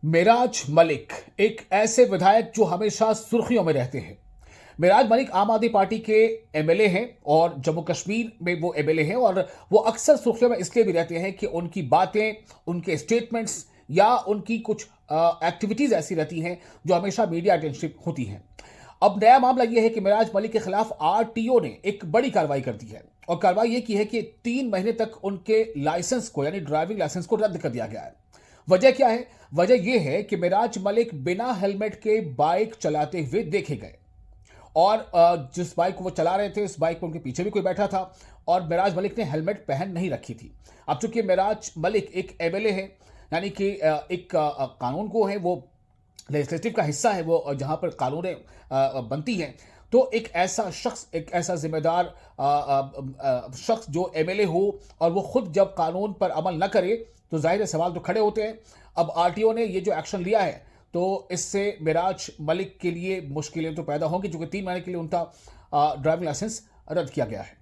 मेराज मलिक एक ऐसे विधायक जो हमेशा सुर्खियों में रहते हैं। मेराज मलिक आम आदमी पार्टी के एमएलए हैं और जम्मू कश्मीर में वो एमएलए हैं और वो अक्सर सुर्खियों में इसलिए भी रहते हैं कि उनकी बातें, उनके स्टेटमेंट्स या उनकी कुछ एक्टिविटीज ऐसी रहती हैं जो हमेशा मीडिया अटेंशन होती हैं। अब नया मामला यह है कि मेराज मलिक के खिलाफ आरटीओ ने एक बड़ी कार्रवाई कर दी है और कार्रवाई ये की है कि 3 महीने तक उनके लाइसेंस को यानी ड्राइविंग लाइसेंस को रद्द कर दिया गया है। वजह क्या है? वजह यह है कि मेराज मलिक बिना हेलमेट के बाइक चलाते हुए देखे गए और जिस बाइक को वो चला रहे थे उस बाइक पर उनके पीछे भी कोई बैठा था और मेराज मलिक ने हेलमेट पहन नहीं रखी थी। अब चूंकि मेराज मलिक एक एमएलए है यानी कि एक कानून को है, वो लेजिस्लेटिव का हिस्सा है, वो जहां पर कानूनें बनती हैं, तो एक ऐसा शख्स, एक ऐसा जिम्मेदार शख्स जो एमएलए हो और वो खुद जब कानून पर अमल न करे तो जाहिर है सवाल तो खड़े होते हैं। अब आरटीओ ने ये जो एक्शन लिया है तो इससे मेराज मलिक के लिए मुश्किलें तो पैदा होंगी, क्योंकि 3 महीने के लिए उनका ड्राइविंग लाइसेंस रद्द किया गया है।